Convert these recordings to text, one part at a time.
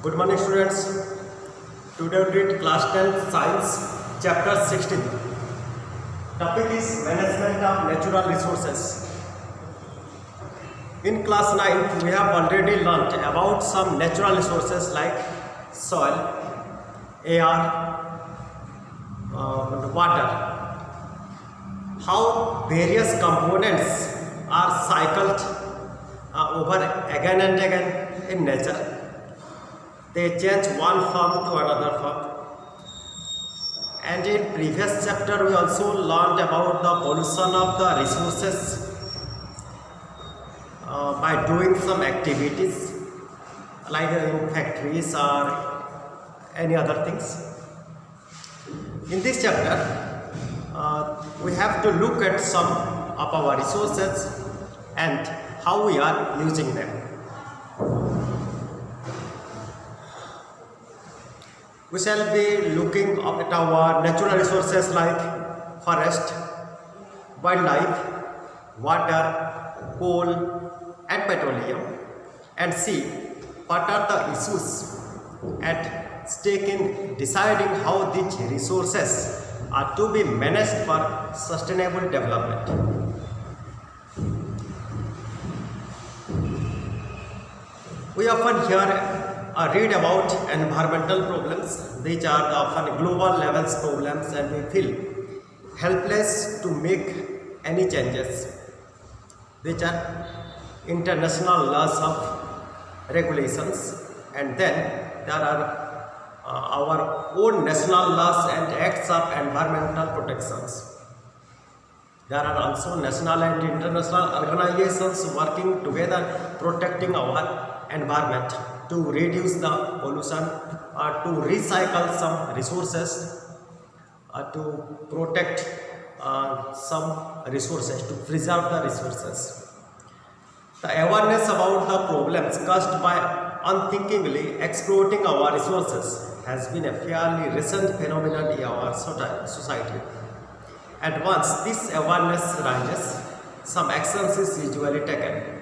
Good morning, students. Today we read class 10 science chapter 16. Topic is management of natural resources. In class 9 we have already learnt about some natural resources like soil, air, water. How various components are cycled over again and again in nature. They change one form to another form. And in previous chapter we also learned about the pollution of the resources by doing some activities like in factories or any other things. In this chapter we have to look at some of our resources and how we are using them. We shall be looking at our natural resources like forest, wildlife, water, coal and petroleum, and see what are the issues at stake in deciding how these resources are to be managed for sustainable development. We often hear read about environmental problems. These are the often global levels problems, and we feel helpless to make any changes. These are international laws of regulations, and then there are our own national laws and acts of environmental protections. There are also national and international organizations working together protecting our environment to reduce the pollution, to recycle some resources, to protect some resources, to preserve the resources. The awareness about the problems caused by unthinkingly exploiting our resources has been a fairly recent phenomenon in our society. And once this awareness rises, some actions is usually taken.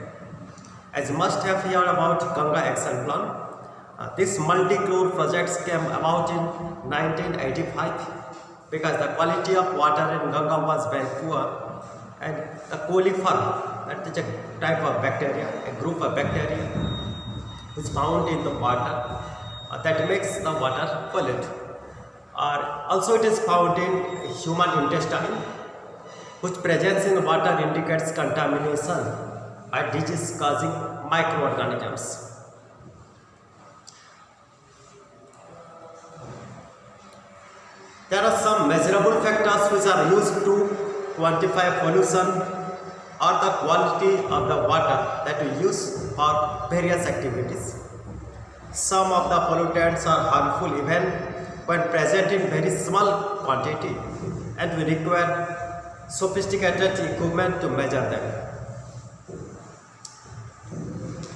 As you must have heard about Ganga Action Plan, this multi-crore project came about in 1985 because the quality of water in Ganga was very poor, and the coliform, that is a type of bacteria, a group of bacteria, is found in the water that makes the water polluted. Also it is found in human intestine, whose presence in water indicates contamination by disease causing microorganisms. There are some measurable factors which are used to quantify pollution or the quality of the water that we use for various activities. Some of the pollutants are harmful even when present in very small quantity, and we require sophisticated equipment to measure them.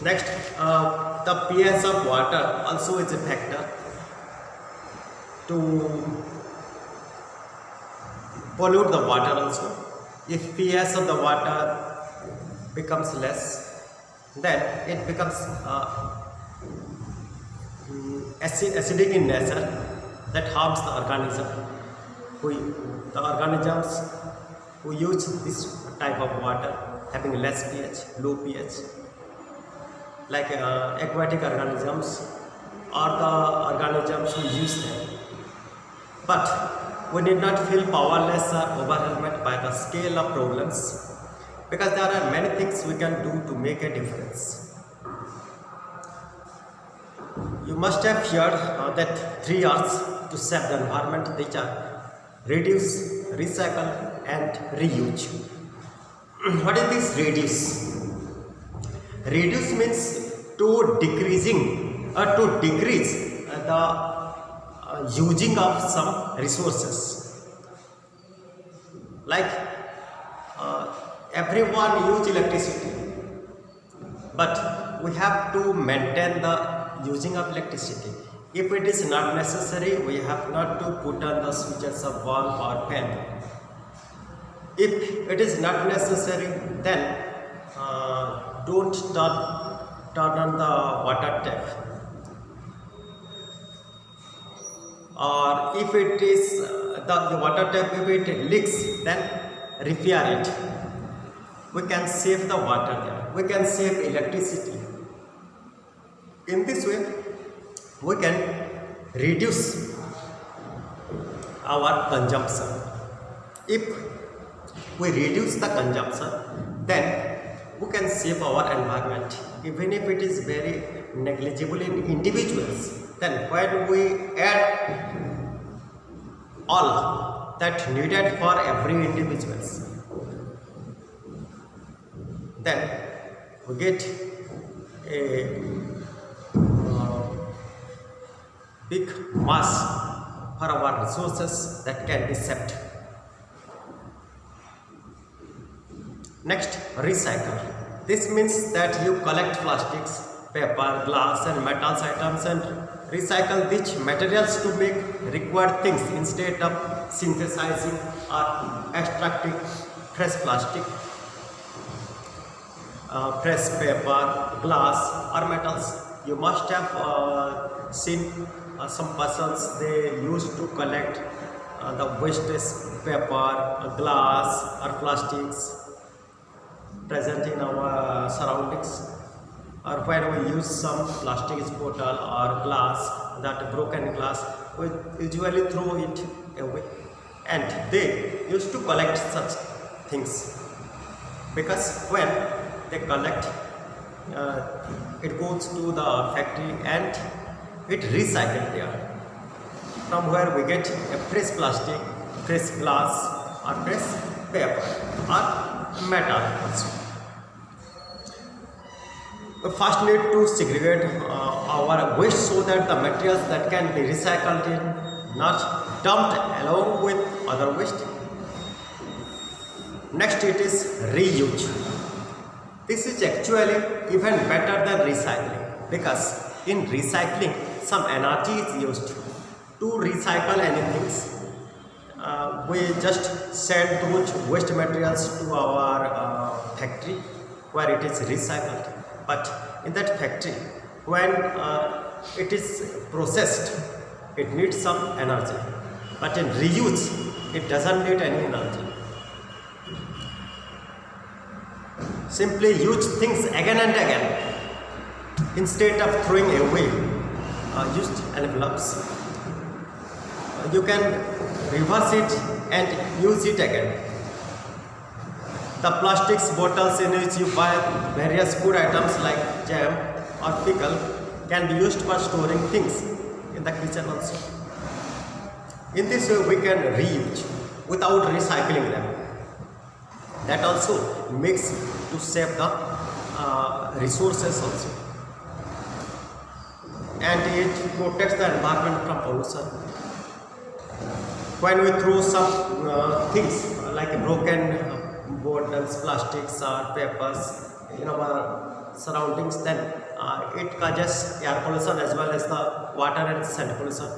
Next, the pH of water also is a factor to pollute the water also. If pH of the water becomes less, then it becomes acidic in nature, that harms the organism. The organisms who use this type of water having less pH, low pH, like aquatic organisms or the organisms who use them. But we need not feel powerless or overwhelmed by the scale of problems, because there are many things we can do to make a difference. You must have heard that 3 R's to save the environment. These are reduce, recycle and reuse. What is this reduce? Reduce means to decreasing or to decrease the using of some resources. Like everyone use electricity, but we have to maintain the using of electricity. If it is not necessary, we have not to put on the switches of bulb or fan. If it is not necessary, then don't turn on the water tap. or if it is the water tap, if it leaks, then repair it. We can save the water there. We can save electricity. In this way, we can reduce our consumption. If we reduce the consumption, then we can save our environment. Even if it is very negligible in individuals, then when we add all that needed for every individuals, then we get a big mass for our resources that can be saved. Next, recycle. This means that you collect plastics, paper, glass and metals items and recycle these materials to make required things instead of synthesizing or extracting fresh plastic, fresh paper, glass or metals. You must have seen some persons, they used to collect the wastage paper, glass or plastics present in our surroundings, or when we use some plastic bottle or glass, that broken glass, we usually throw it away, and they used to collect such things, because when they collect, it goes to the factory and it recycled there, from where we get a fresh plastic, fresh glass or fresh paper or metal also. We first need to segregate our waste so that the materials that can be recycled in not dumped along with other waste. Next, it is reuse. This is actually even better than recycling, because in recycling some energy is used to recycle anything. We just send those waste materials to our factory where it is recycled. But in that factory, when it is processed, it needs some energy. But in reuse, it doesn't need any energy. Simply use things again and again instead of throwing away used envelopes. You can reverse it and use it again. The plastics bottles in which you buy various food items like jam or pickle can be used for storing things in the kitchen also. In this way, we can reuse without recycling them. That also makes to save the resources also, and it protects the environment from pollution. When we throw some things like broken bottles, plastics or papers in our surroundings, then it causes air pollution as well as the water and sand pollution.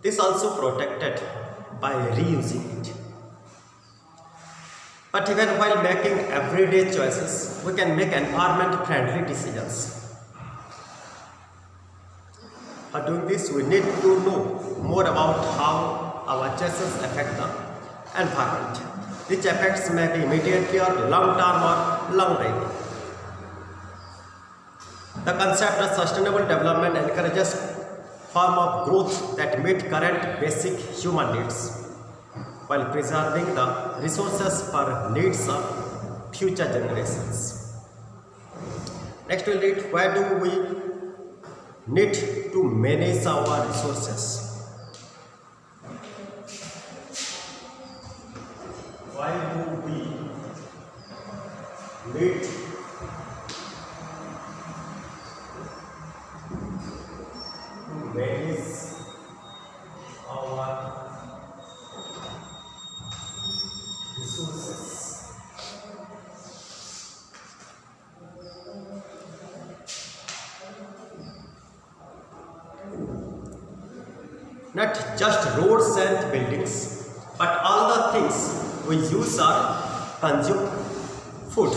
This also protected by reusing it. But even while making everyday choices, we can make environment-friendly decisions. For doing this, we need to know more about how our choices affect the environment. These effects may be immediately or long-term or long-range. The concept of sustainable development encourages form of growth that meet current basic human needs, while preserving the resources for needs of future generations. Next, we'll read, why do we need to manage our resources? Why do we need to manage our resources? Not just roads and buildings, but all the things we use are consumed: food,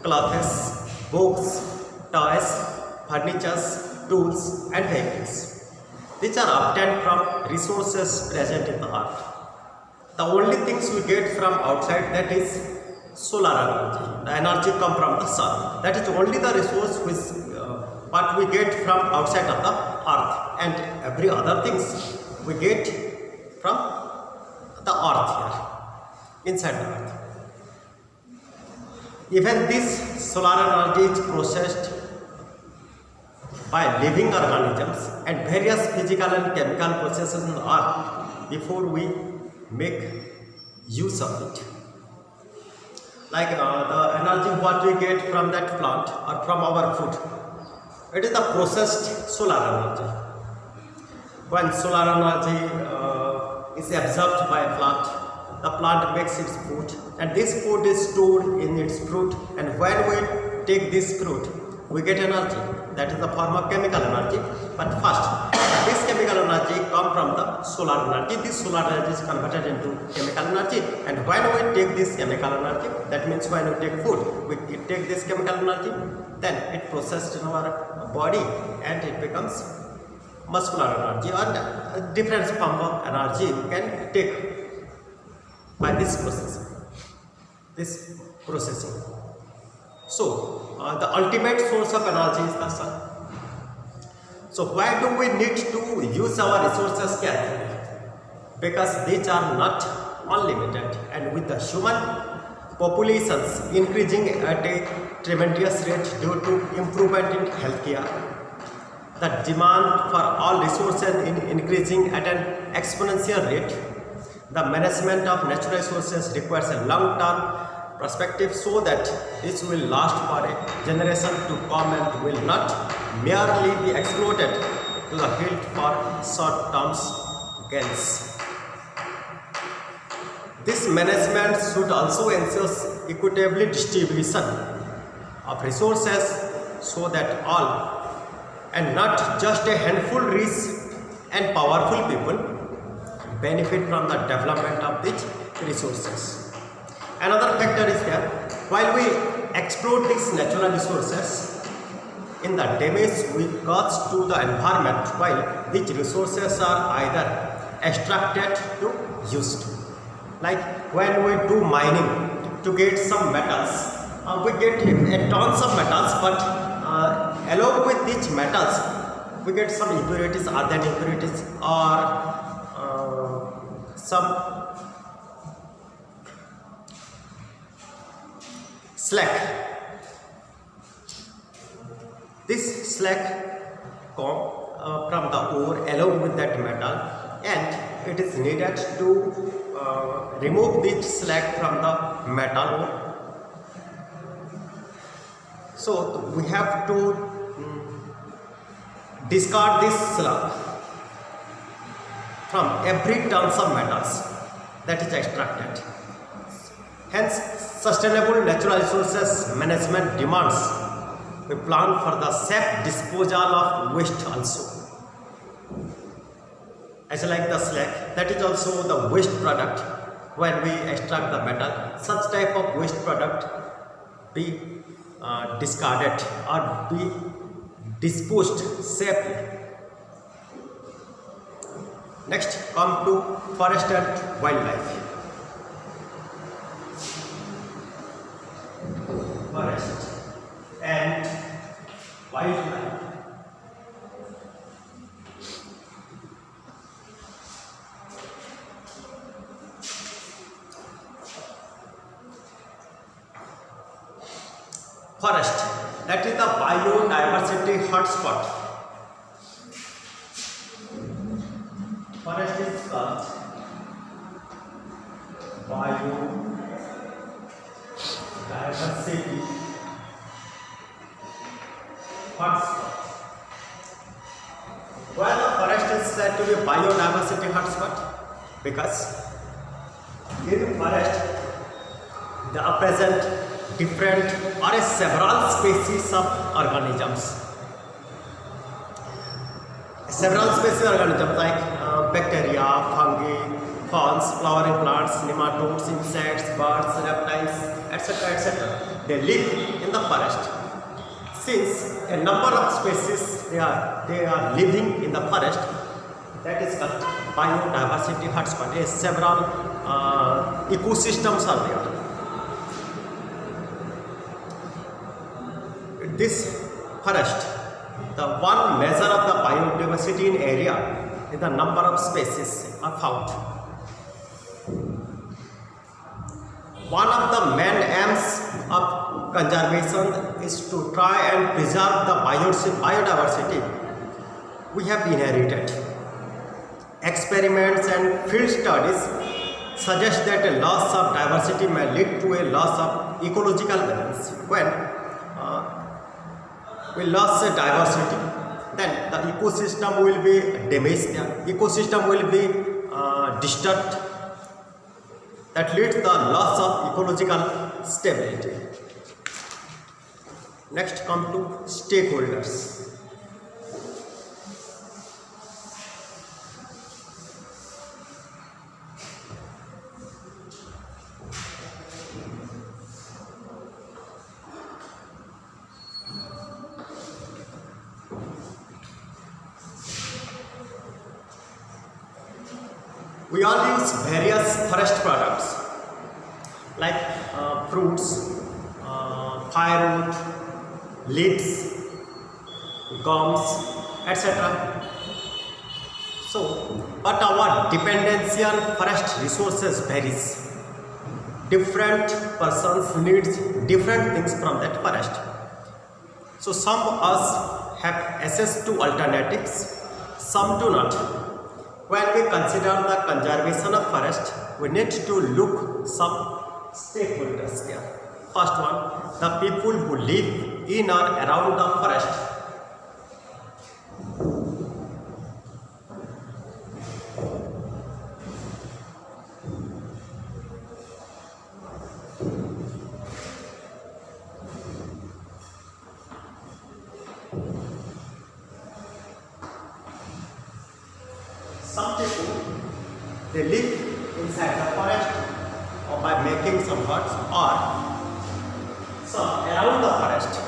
clothes, books, toys, furniture, tools and vehicles. which are obtained from resources present in the earth. The only things we get from outside, that is solar energy. The energy come from the sun. That is only the resource which what we get from outside of the earth, and every other things we get from the earth here, inside the earth. Even this solar energy is processed by living organisms and various physical and chemical processes in the earth before we make use of it. Like the energy what we get from that plant or from our food, it is the processed solar energy. When solar energy is absorbed by a plant, the plant makes its food, and this food is stored in its fruit, and when we take this fruit, we get energy. That is the form of chemical energy. But first, this chemical energy comes from the solar energy. This solar energy is converted into chemical energy, and when we take this chemical energy, that means when we take food, we take this chemical energy, then it processed in our body and it becomes muscular energy, or different form of energy you can take by this processing. So the ultimate source of energy is the sun. So why do we need to use our resources carefully? Because these are not unlimited, and with the human populations increasing at a tremendous rate due to improvement in healthcare, the demand for all resources is increasing at an exponential rate. The management of natural resources requires a long-term perspective so that this will last for a generation to come and will not merely be exploited to the hilt for short-term gains. This management should also ensure equitable distribution of resources so that all, and not just a handful rich and powerful people, benefit from the development of these resources. Another factor is that while we exploit these natural resources, in the damage we cause to the environment while these resources are either extracted to used. Like when we do mining to get some metals, we get tons of metals, but along with these metals we get some impurities, other impurities, or some slag. This slag comes from the ore along with that metal, and it is needed to remove this slag from the metal ore. So we have to discard this slag from every tons of metals that is extracted. Hence, sustainable natural resources management demands we plan for the safe disposal of waste also. As like the slag, that is also the waste product. When we extract the metal, such type of waste product be discarded or be disposed safely. Next, come to forest and wildlife. Forest and wildlife. Forest, that is the biodiversity hotspot. Forest is called biodiversity hotspot. Why the forest is said to be biodiversity hotspot? Because in forest there are present different or several species of organisms. Several species of organisms like bacteria, fungi, ferns, flowering plants, nematodes, insects, birds, reptiles, etc. etc. They live in the forest. Since a number of species they are living in the forest, that is called biodiversity hotspot. Several ecosystems are there. This forest, the one measure of the biodiversity in area is the number of species are found. One of the main aims of conservation is to try and preserve the biodiversity we have inherited. Experiments and field studies suggest that a loss of diversity may lead to a loss of ecological balance. When we lose the diversity, then the ecosystem will be damaged, the ecosystem will be disturbed. That leads to the loss of ecological stability. Next, come to stakeholders. We all use various forest products like fruits, firewood, leaves, gums, etc. So, but our dependency on forest resources varies. Different persons need different things from that forest. So, some of us have access to alternatives, some do not. When we consider the conservation of forest, we need to look some stakeholders there. First one, the people who live in or around the forest. Some people, they live inside the forest or by making some huts or some around the forest,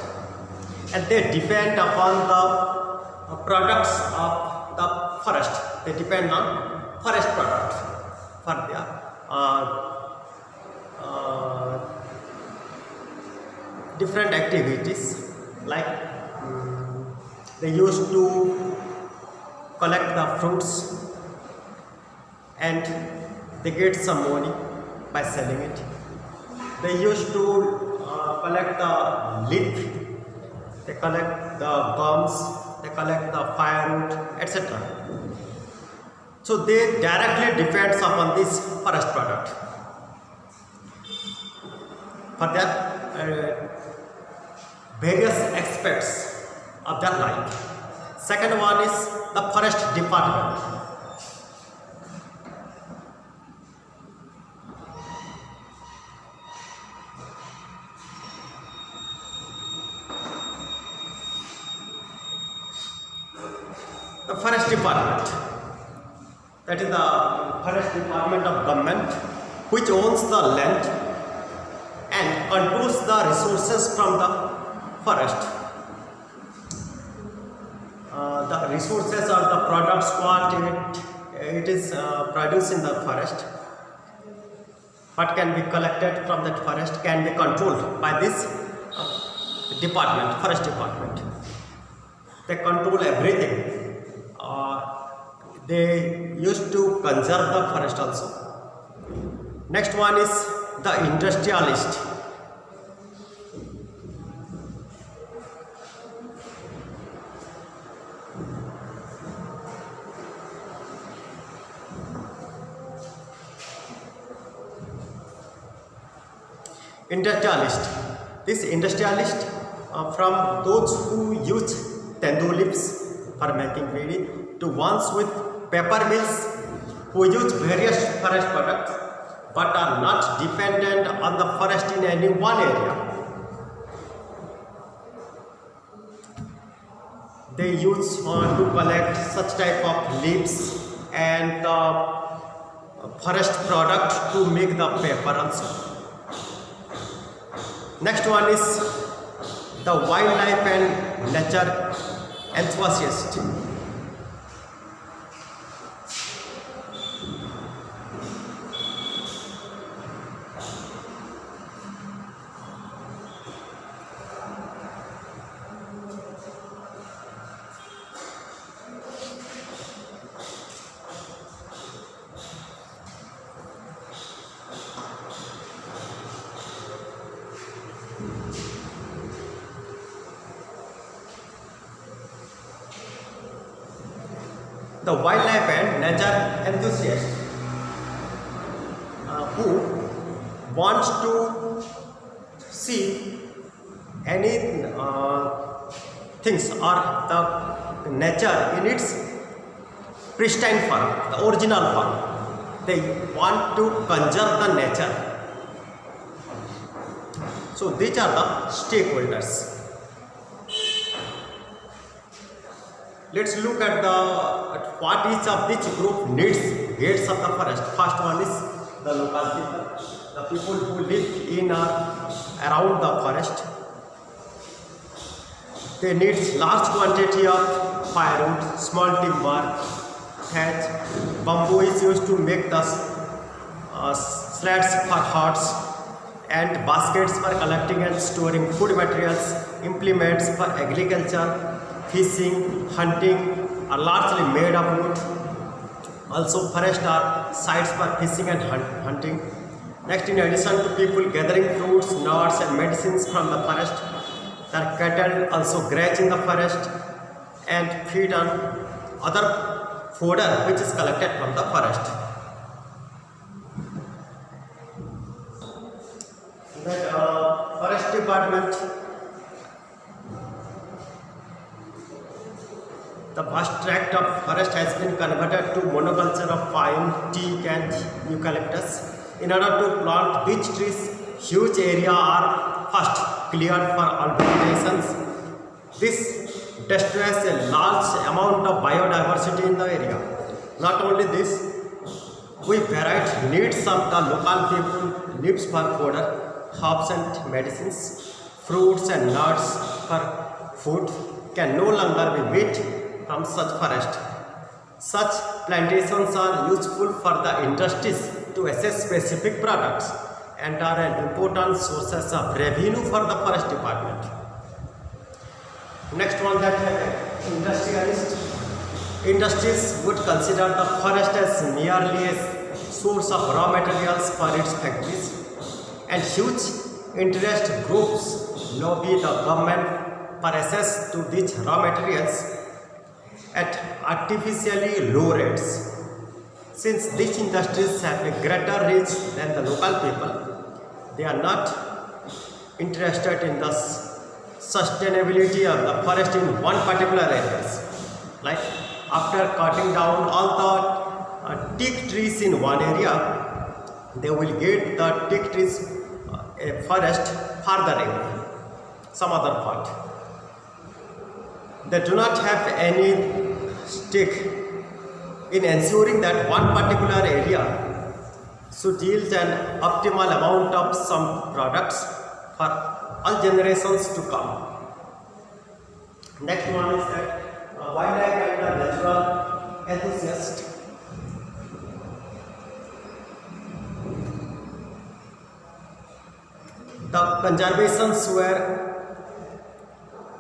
and they depend upon the products of the forest. They depend on forest products for their different activities, like they used to collect the fruits and they get some money by selling it. They used to collect the leaf, they collect the gums, they collect the firewood, etc. So they directly depends upon this forest product for their various aspects of their life. Second one is the forest department. The forest department, that is the forest department of government, which owns the land and controls the resources from the forest. The resources are the products what it is produced in the forest, what can be collected from that forest can be controlled by this department, forest department. They control everything. They used to conserve the forest also. Next one is the industrialist. Industrialist. This industrialist from those who use tendu leaves for making beedi to ones with paper mills who use various forest products but are not dependent on the forest in any one area. They use to collect such type of leaves and forest product to make the paper also. Next one is the wildlife and nature enthusiast. the wildlife and nature enthusiasts who wants to see any things or the nature in its pristine form, the original form. They want to conserve the nature. So these are the stakeholders. Let's look at what each of these group needs gates of the forest. First one is the local people, the people who live in or around the forest. They need large quantity of firewood, small timber, thatch. Bamboo is used to make the slats for huts and baskets for collecting and storing food materials, implements for agriculture, fishing, hunting are largely made of wood. Also, forests are sites for fishing and hunting. Next, in addition to people gathering fruits, nuts and medicines from the forest, the cattle also graze in the forest and feed on other fodder which is collected from the forest. Forest department, the vast tract of forest has been converted to monoculture of pine, teak and eucalyptus. In order to plant beech trees, huge area are first cleared for plantations. This destroys a large amount of biodiversity in the area. Not only this, we varied needs of the local people, leaves for fodder, herbs and medicines, fruits and nuts for food can no longer be made from such forest. Such plantations are useful for the industries to assess specific products and are an important sources of revenue for the forest department. Next one, that industrialists. Industries would consider the forest as merely a source of raw materials for its factories, and huge interest groups lobby the government for access to these raw materials at artificially low rates. Since these industries have a greater reach than the local people, they are not interested in the sustainability of the forest in one particular area. Like after cutting down all the teak trees in one area, they will get the teak trees a forest further away, some other part. They do not have any stake in ensuring that one particular area should yield an optimal amount of some products for all generations to come. Next one is that wildlife and the natural enthusiast. The conservations were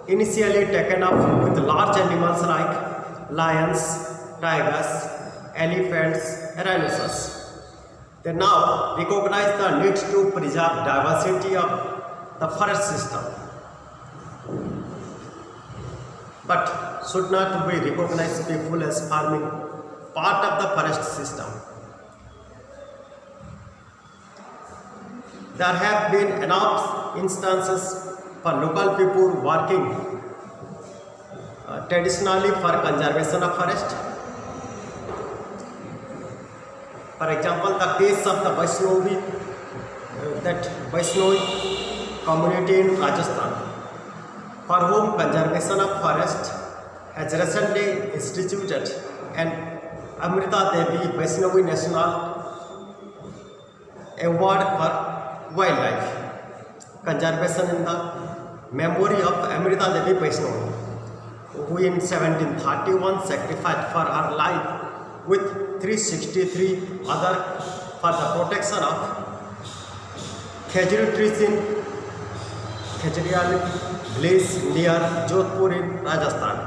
initially taken up with large animals like lions, tigers, elephants, rhinoceros. They now recognize the need to preserve diversity of the forest system, but should not be recognized people as forming part of the forest system. There have been enough instances for local people working traditionally for conservation of forest. For example, the case of the Vaishnavi, that Vaishnavi community in Rajasthan, for whom conservation of forest has recently instituted an Amrita Devi Vaishnavi National Award for Wildlife Conservation in the memory of Amrita Devi Vaishnavi, who in 1731 sacrificed for her life with 363 other for the protection of khejuri trees in Khejurial village near Jodhpur in Rajasthan.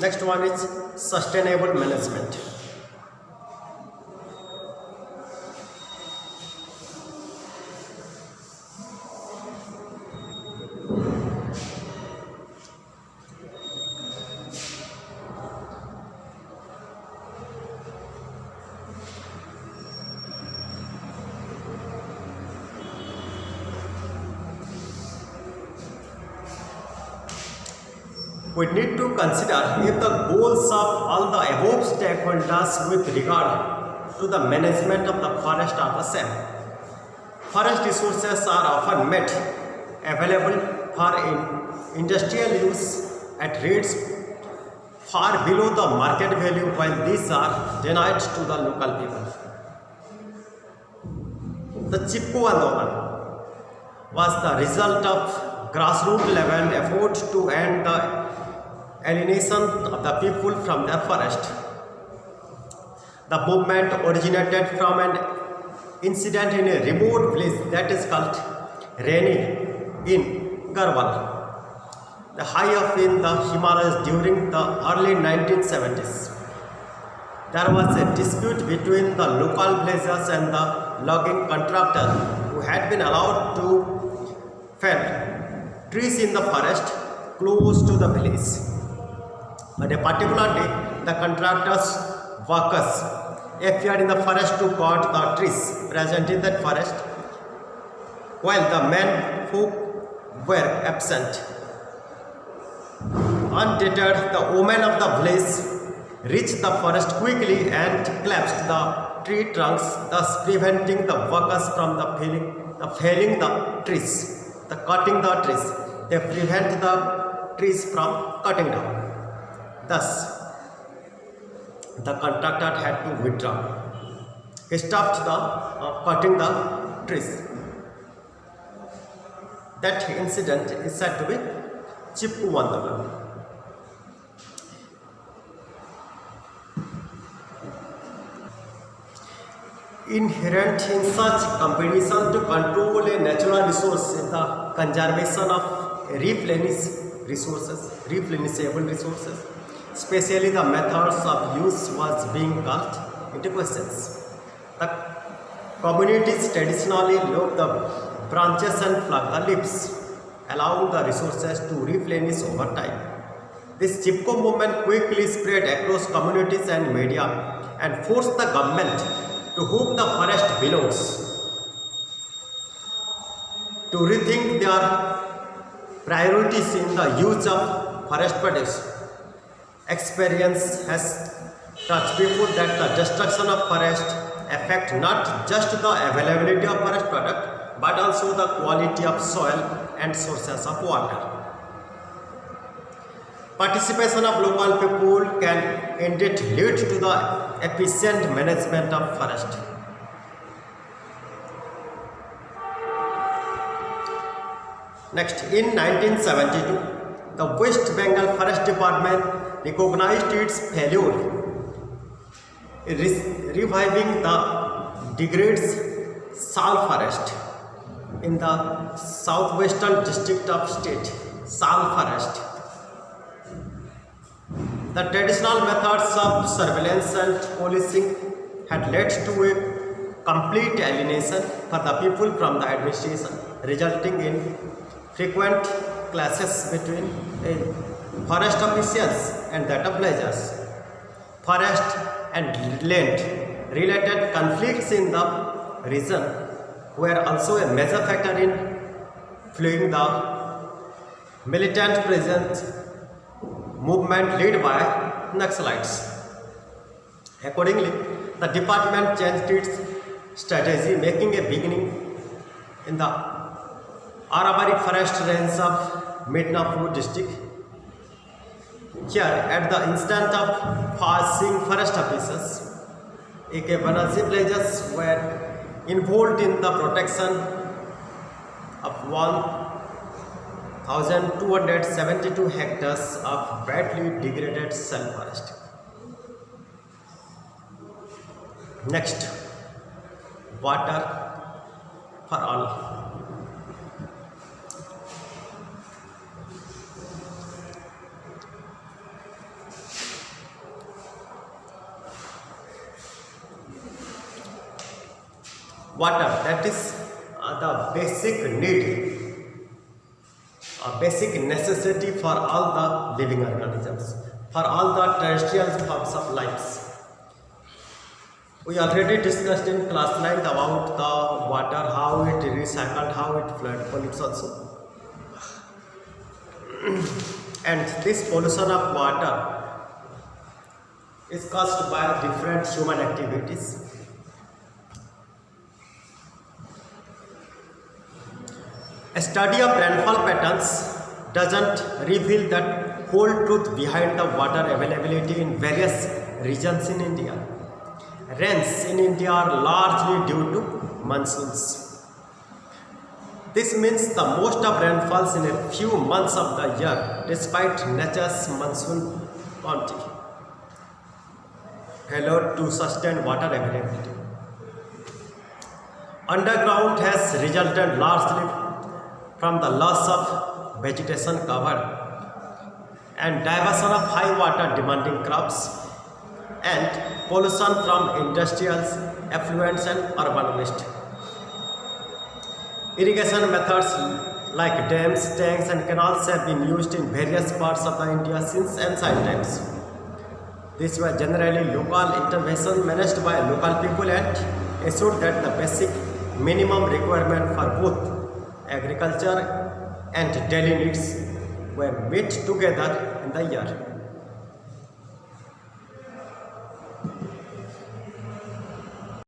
Next one is sustainable management. We need to consider if the goals of all the above stakeholders with regard to the management of the forest are the same. Forest resources are often made available for industrial use at rates far below the market value, while these are denied to the local people. The Chipko Andolan was the result of grassroots level effort to end the alienation of the people from their forest. The movement originated from an incident in a remote village that is called Reni in Garhwal, the high up in the Himalayas during the early 1970s. There was a dispute between the local villagers and the logging contractor who had been allowed to fell trees in the forest close to the village. But a particular day, the contractor's workers appeared in the forest to cut the trees present in that forest, while the men who were absent. Undeterred, the women of the village reached the forest quickly and collapsed the tree trunks, thus preventing the workers from felling the trees, the cutting the trees. They prevent the trees from cutting down. Thus, the contractor had to withdraw. He stopped the cutting the trees. That incident is said to be Chipko Andolan. Inherent in such competition to control a natural resource is the conservation of replenishable resources, especially the methods of use was being called into questions. The communities traditionally love the branches and pluck the leaves, allowing the resources to replenish over time. This Chipko movement quickly spread across communities and media and forced the government to whom the forest belongs to rethink their priorities in the use of forest produce. Experience has taught people that the destruction of forest affects not just the availability of forest product but also the quality of soil and sources of water. Participation of local people can indeed lead to the efficient management of forest. Next, in 1972, the West Bengal Forest Department recognized its failure in reviving the degraded Sal forest in the southwestern district of state, Sal forest. The traditional methods of surveillance and policing had led to a complete alienation for the people from the administration, resulting in frequent clashes between forest officials and that of villagers. Forest and land related conflicts in the region were also a major factor in fueling the militant presence movement led by Naxalites. Accordingly, the department changed its strategy, making a beginning in the Aravari forest range of Midnapur district. Here, at the instant of passing forest officers, A.K. Banerjee villagers were involved in the protection of 1,272 hectares of badly degraded sal forest. Next, water for all. Water, that is the basic need, a basic necessity for all the living organisms, for all the terrestrial forms of life. We already discussed in class 9 about the water, how it recycled, how it pollutes also. And this pollution of water is caused by different human activities. A study of rainfall patterns doesn't reveal the whole truth behind the water availability in various regions in India. Rains in India are largely due to monsoons. This means the most of rainfalls in a few months of the year despite nature's monsoon bounty. Failure to sustain water availability. Underground has resulted largely from the loss of vegetation cover and diversion of high water demanding crops and pollution from industrials, effluents and urban waste. Irrigation methods like dams, tanks and canals have been used in various parts of the India since ancient times. These were generally local interventions managed by local people and ensured that the basic minimum requirement for both agriculture and daily needs were met together in the year.